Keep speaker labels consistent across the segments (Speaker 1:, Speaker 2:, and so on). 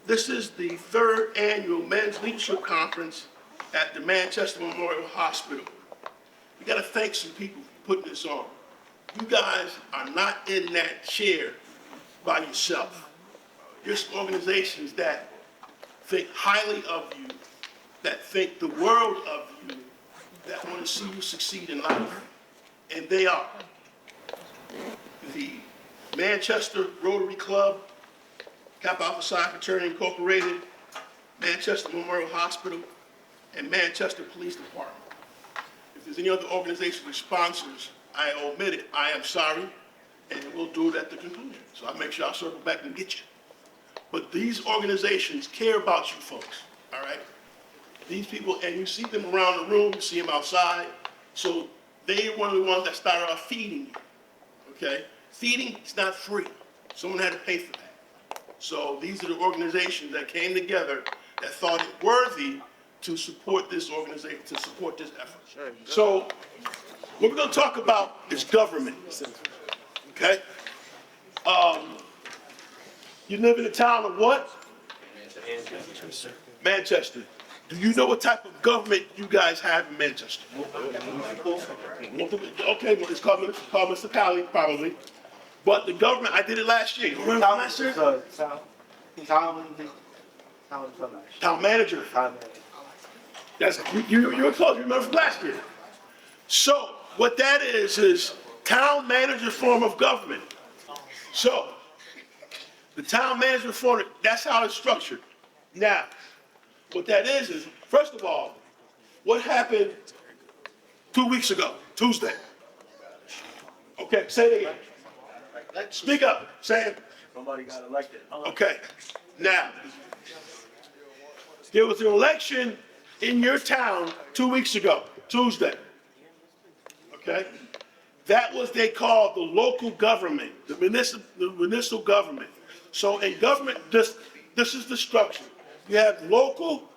Speaker 1: This is the third annual Men's Leadership Conference at the Manchester Memorial Hospital. We gotta thank some people for putting this on. You guys are not in that chair by yourself. There's organizations that think highly of you, that think the world of you, that want to see you succeed in life. And they are the Manchester Rotary Club, Kappa Alpha Psi Fraternity Incorporated, Manchester Memorial Hospital, and Manchester Police Department. If there's any other organizations or sponsors I omitted, I am sorry, and we'll do it at the conclusion. So I'll make sure I'll circle back and get you. But these organizations care about you folks, all right? These people, and you see them around the room, you see them outside, so they're one of the ones that started off feeding you, okay? Feeding is not free. Someone had to pay for that. So these are the organizations that came together that thought it worthy to support this organization, to support this effort. So what we're gonna talk about is government, okay? You live in the town of what? Manchester. Do you know what type of government you guys have in Manchester? Okay, well, it's called municipality, probably. But the government, I did it last year. You remember last year? Town manager. That's, you were close, you remember from last year. So, what that is town manager form of government. So, the town manager form, that's how it's structured. Now, what that is, first of all, what happened 2 weeks ago, Tuesday? Okay, say it again. Speak up, say it.
Speaker 2: Somebody got elected.
Speaker 1: Okay, now, there was an election in your town 2 weeks ago, Tuesday. Okay? That was, they called the local government, the municipal government. So in government, this is the structure. You have local,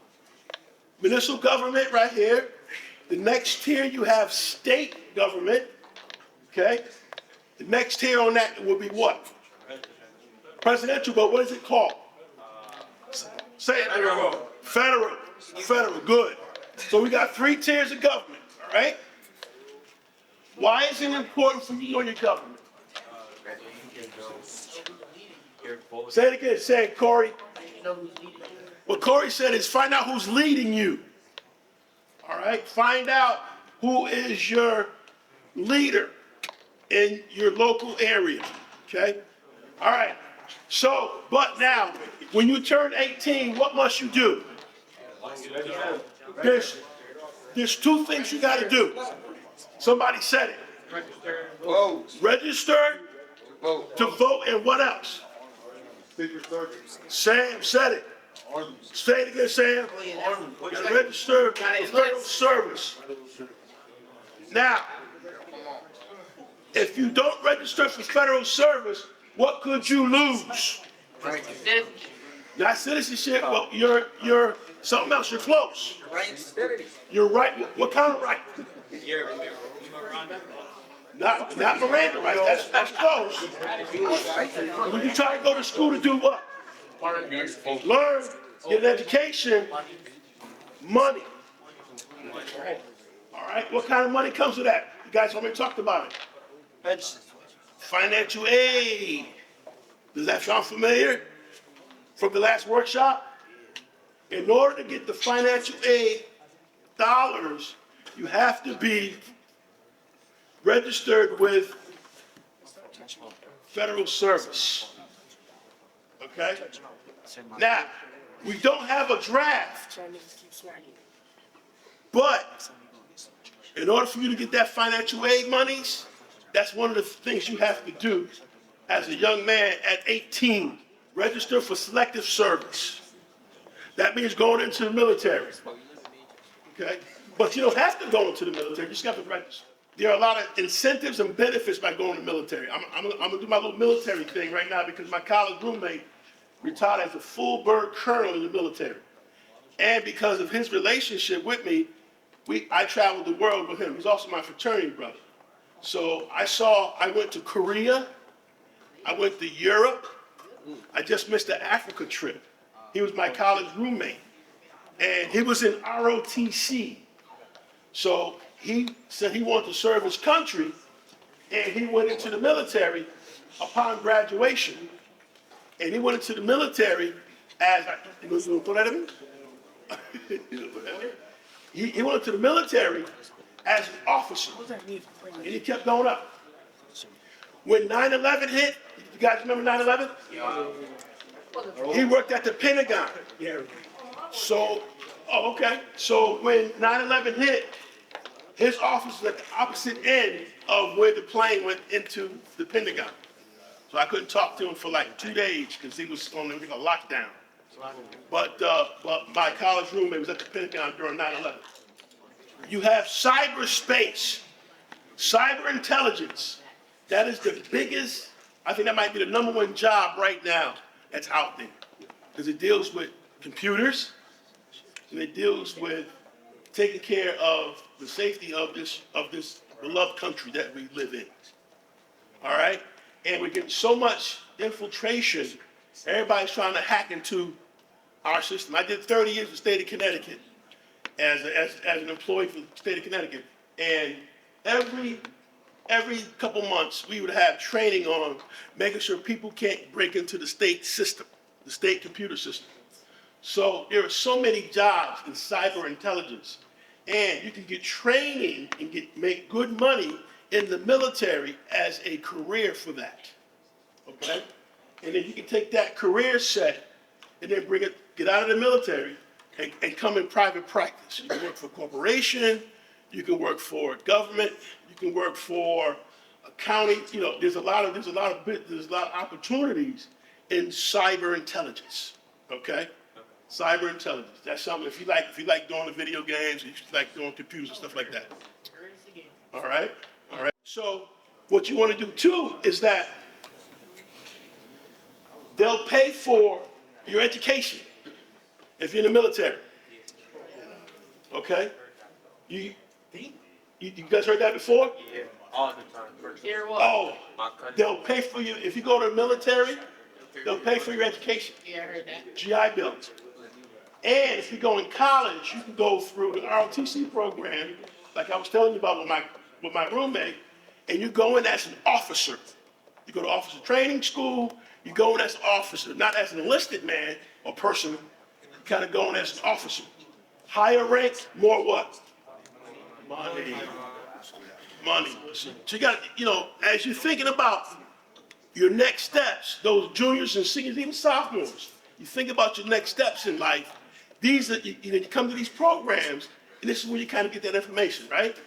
Speaker 1: municipal government right here. The next tier, you have state government, okay? The next tier on that will be what? Presidential, but what is it called? Say it. Federal. Federal, good. So we got 3 tiers of government, all right? Why is it important for you to know your government? Say it again, say it, Corey. What Corey said is find out who's leading you. All right, find out who is your leader in your local area, okay? All right, so, but now, when you turn 18, what must you do? There's 2 things you gotta do. Somebody said it. Register to vote, and what else? Sam said it. Say it again, Sam. You gotta register for federal service. Now, if you don't register for federal service, what could you lose? Not citizenship, but you're something else. You're close. You're right. What kind of right? Not Miranda, right? That's close. When you try to go to school to do what? Learn, get an education, money. All right, what kind of money comes with that? You guys already talked about it. Financial aid. Does that sound familiar from the last workshop? In order to get the financial aid dollars, you have to be registered with federal service. Okay? Now, we don't have a draft, but in order for you to get that financial aid monies, that's one of the things you have to do as a young man at 18. Register for selective service. That means going into the military. Okay? But you don't have to go into the military, you just have to register. There are a lot of incentives and benefits by going to the military. I'm gonna do my little military thing right now because my college roommate retired as a full bird colonel in the military. And because of his relationship with me, I traveled the world with him. He's also my fraternity brother. So I went to Korea, I went to Europe, I just missed the Africa trip. He was my college roommate. And he was in ROTC. So he said he wanted to serve his country, and he went into the military upon graduation. And he went into the military as, you want to throw that at me? He went into the military as an officer, and he kept going up. When 9/11 hit, you guys remember 9/11? He worked at the Pentagon. So, okay. So when 9/11 hit, his office was at the opposite end of where the plane went into the Pentagon. So I couldn't talk to him for like 2 days because he was on a lockdown. But my college roommate was at the Pentagon during 9/11. You have cyberspace, cyber intelligence. That is the biggest, I think that might be the #1 job right now that's out there. Because it deals with computers, and it deals with taking care of the safety of this beloved country that we live in. All right? And we're getting so much infiltration, everybody's trying to hack into our system. I did 30 years in the state of Connecticut as an employee for the state of Connecticut. And every couple months, we would have training on making sure people can't break into the state system, the state computer system. So there are so many jobs in cyber intelligence, and you can get training and make good money in the military as a career for that. Okay? And then you can take that career set and then get out of the military and come in private practice. You can work for a corporation, you can work for government, you can work for a county. You know, there's a lot of opportunities in cyber intelligence. Okay? Cyber intelligence. That's something if you like doing the video games, if you like doing computers and stuff like that. All right? All right. So what you want to do too is that they'll pay for your education if you're in the military. Okay? You guys heard that before?
Speaker 2: Yeah, all the time.
Speaker 1: Oh, they'll pay for you if you go to the military. They'll pay for your education.
Speaker 3: Yeah, I heard that.
Speaker 1: GI Bill. And if you go in college, you can go through the ROTC program, like I was telling you about with my roommate, and you go in as an officer. You go to officer training school, you go in as an officer, not as an enlisted man or person, you kind of go in as an officer. Higher rank, more what? Money. Money. So you got, as you're thinking about your next steps, those juniors and seniors, even sophomores, you think about your next steps in life. These are, you come to these programs, and this is where you kind of get that information, right?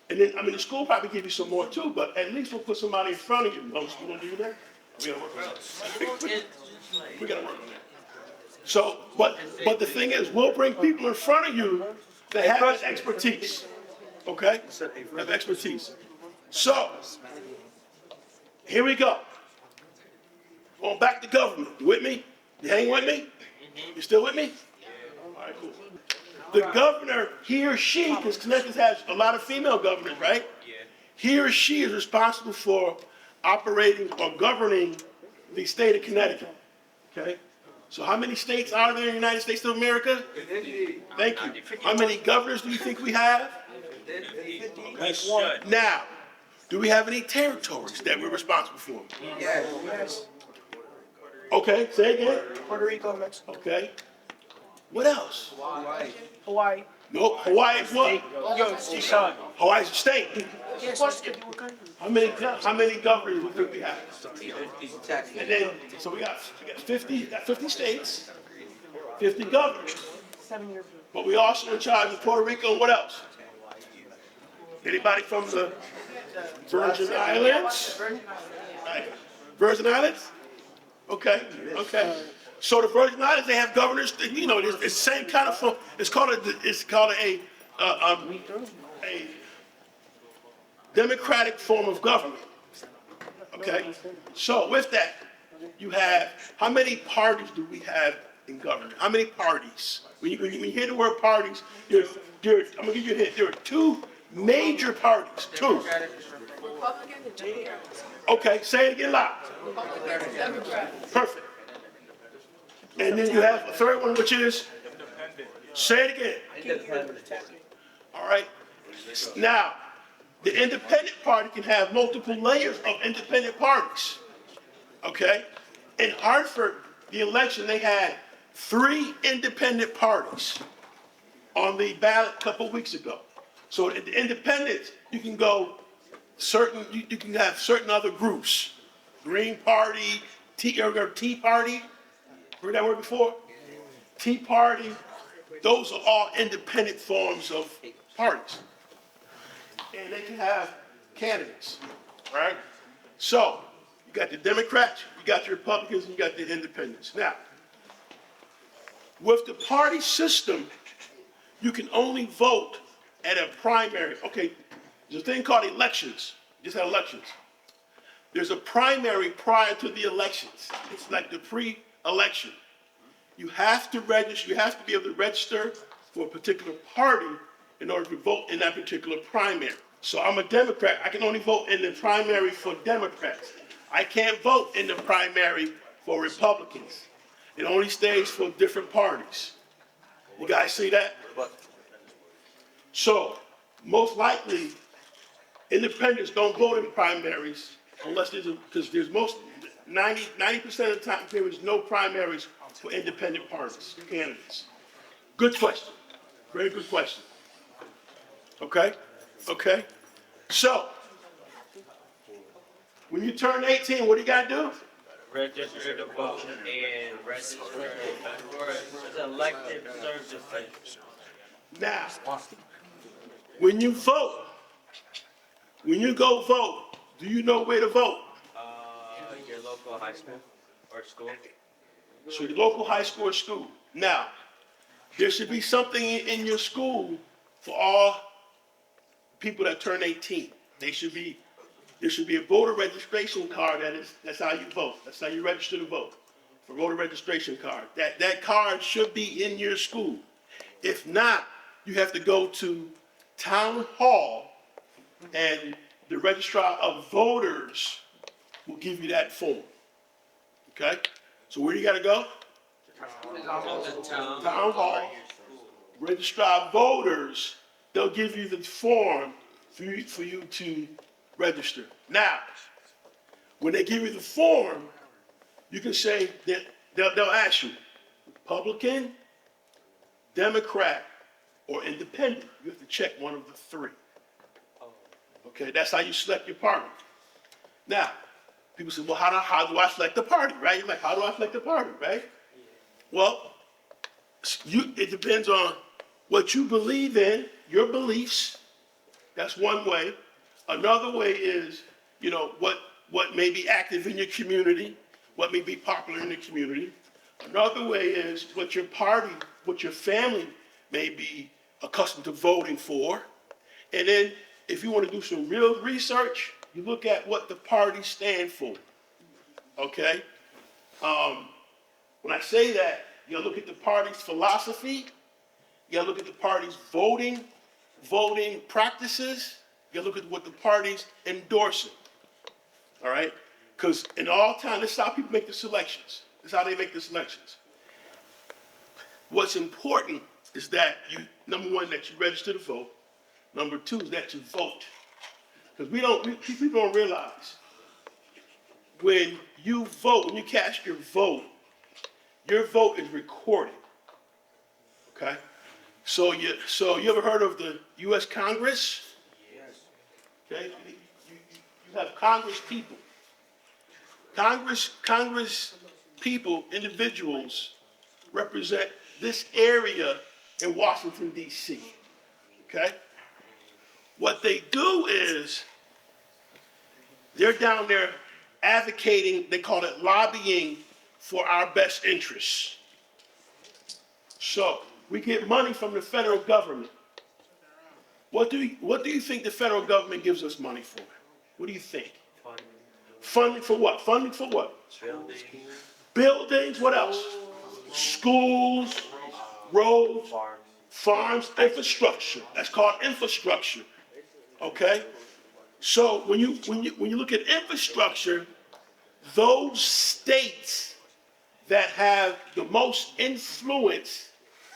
Speaker 1: And then, the school probably give you some more too, but at least we'll put somebody in front of you. No, we don't do that. We gotta work on that. We gotta work on that. So, but the thing is, we'll bring people in front of you that have that expertise. Okay? Have expertise. So, here we go. Going back to government. You with me? You hang with me? You still with me? All right, cool. The governor, he or she, because Connecticut has a lot of female governors, right?
Speaker 2: Yeah.
Speaker 1: He or she is responsible for operating or governing the state of Connecticut. Okay? So how many states are there in the United States of America? Thank you. How many governors do you think we have?
Speaker 2: Should.
Speaker 1: Now, do we have any territories that we're responsible for?
Speaker 4: Yes.
Speaker 1: Okay, say again.
Speaker 4: Puerto Rico, Mexico.
Speaker 1: Okay. What else?
Speaker 4: Hawaii.
Speaker 1: Nope. Hawaii is what?
Speaker 4: Son.
Speaker 1: Hawaii's a state.
Speaker 4: Yes.
Speaker 1: How many governors do you think we have? And then, so we got 50 states, 50 governors.
Speaker 4: 7 years.
Speaker 1: But we also in charge of Puerto Rico and what else? Anybody from the Virgin Islands? Right. Virgin Islands? Okay, okay. So the Virgin Islands, they have governors, it's the same kind of, it's called a democratic form of government. Okay? So with that, you have, how many parties do we have in government? How many parties? When you hear the word parties, I'm gonna give you a hint. There are two major parties, two.
Speaker 3: Republican and Democrat.
Speaker 1: Okay, say it again loud.
Speaker 3: Republican and Democrat.
Speaker 1: Perfect. And then you have a third one, which is, say it again. All right. Now, the independent party can have multiple layers of independent parties. Okay? In Hartford, the election, they had 3 independent parties on the ballot a couple weeks ago. So in the independents, you can go you can have certain other groups. Green Party, Tea Party, heard that word before? Tea Party, those are all independent forms of parties. And they can have candidates, right? So, you got the Democrats, you got the Republicans, and you got the independents. Now, with the party system, you can only vote at a primary. Okay, there's a thing called elections. Just had elections. There's a primary prior to the elections. It's like the pre-election. You have to register, you have to be able to register for a particular party in order to vote in that particular primary. So I'm a Democrat, I can only vote in the primary for Democrats. I can't vote in the primary for Republicans. It only stays for different parties. You guys see that? So, most likely, independents don't vote in primaries unless because there's 90% of the time there is no primaries for independent parties, candidates. Good question. Very good question. Okay? Okay? So, when you turn 18, what do you got to do?
Speaker 2: Register to vote and register for elective services.
Speaker 1: Now, when you vote, when you go vote, do you know where to vote?
Speaker 2: Your local high school or school.
Speaker 1: So your local high school or school. Now, there should be something in your school for all people that turn 18. There should be a voter registration card that's how you vote. That's how you register to vote. For voter registration card. That card should be in your school. If not, you have to go to town hall and the registrar of voters will give you that form. Okay? So where do you gotta go? Town hall. Registrar of voters, they'll give you the form for you to register. Now, when they give you the form, you can say that they'll ask you, Republican, Democrat, or Independent. You have to check one of the 3. Okay, that's how you select your party. Now, people say, well, how do I select the party, right? You're like, how do I select the party, right? Well, it depends on what you believe in, your beliefs. That's one way. Another way is, what may be active in your community, what may be popular in the community. Another way is what your party, what your family may be accustomed to voting for. And then if you want to do some real research, you look at what the parties stand for. Okay? When I say that, you gotta look at the party's philosophy, you gotta look at the party's voting practices, you gotta look at what the party's endorsing. All right? Because in all time, this is how people make the selections. This is how they make the selections. What's important is that number one, that you register to vote. Number 2 is that you vote. Because people don't realize when you vote, when you cast your vote is recorded. Okay? So you ever heard of the U.S. Congress? Yes. Okay? You have Congress people. Congress people, individuals, represent this area in Washington, D.C. Okay? What they do is they're down there advocating, they call it lobbying for our best interests. So we get money from the federal government. What do you think the federal government gives us money for? What do you think? Funding for what? Funding for what?
Speaker 2: Buildings.
Speaker 1: Buildings, what else? Schools, roads, farms, infrastructure. That's called infrastructure. Okay? So when you look at infrastructure, those states that have the most influence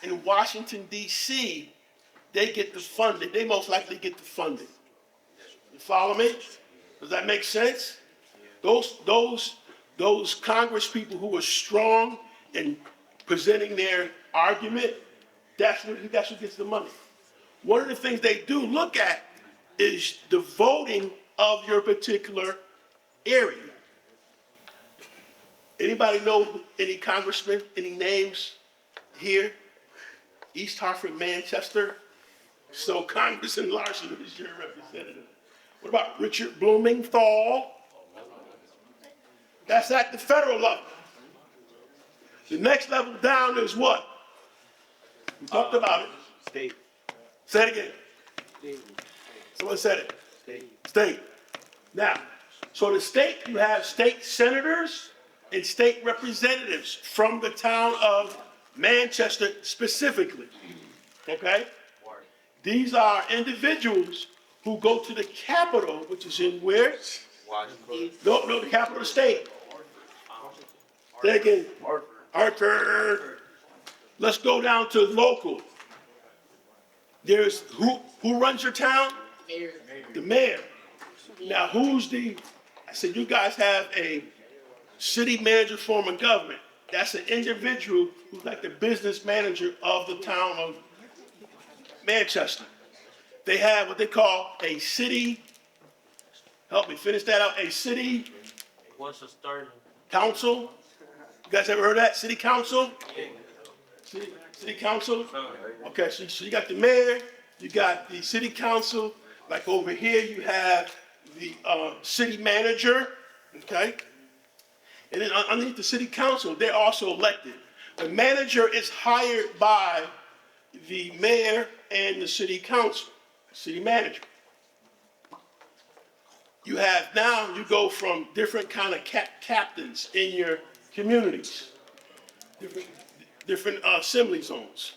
Speaker 1: in Washington, D.C., they get the funding. They most likely get the funding. You follow me? Does that make sense? Those Congress people who are strong in presenting their argument, that's what gets the money. One of the things they do look at is the voting of your particular area. Anybody know any congressmen, any names here? East Hartford, Manchester. So Congressman Larson is your representative. What about Richard Blumenthal? That's at the federal level. The next level down is what? We talked about it.
Speaker 5: State.
Speaker 1: Say it again. Someone said it. State. Now, so the state, you have state senators and state representatives from the town of Manchester specifically. Okay? These are individuals who go to the capital, which is in where?
Speaker 2: Washington.
Speaker 1: No, the capital of the state. Say it again. Hartford. Let's go down to local. There's who runs your town?
Speaker 3: Mayor.
Speaker 1: The mayor. Now, I said you guys have a city manager form of government. That's an individual who's like the business manager of the town of Manchester. They have what they call a city, help me finish that out, a city
Speaker 2: What's the start?
Speaker 1: council. You guys ever heard of that? City council? City council? Okay, so you got the mayor, you got the city council, like over here you have the city manager, okay? And then underneath the city council, they're also elected. The manager is hired by the mayor and the city council, city manager. You go from different kind of captains in your communities, different assembly zones.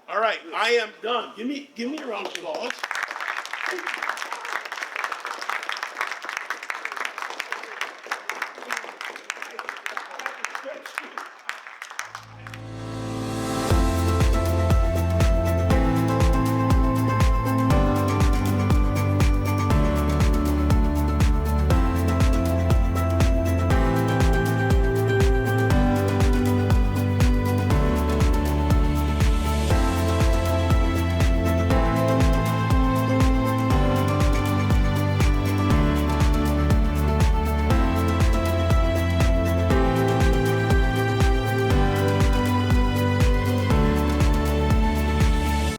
Speaker 1: All right, I am done. Give me a round of applause.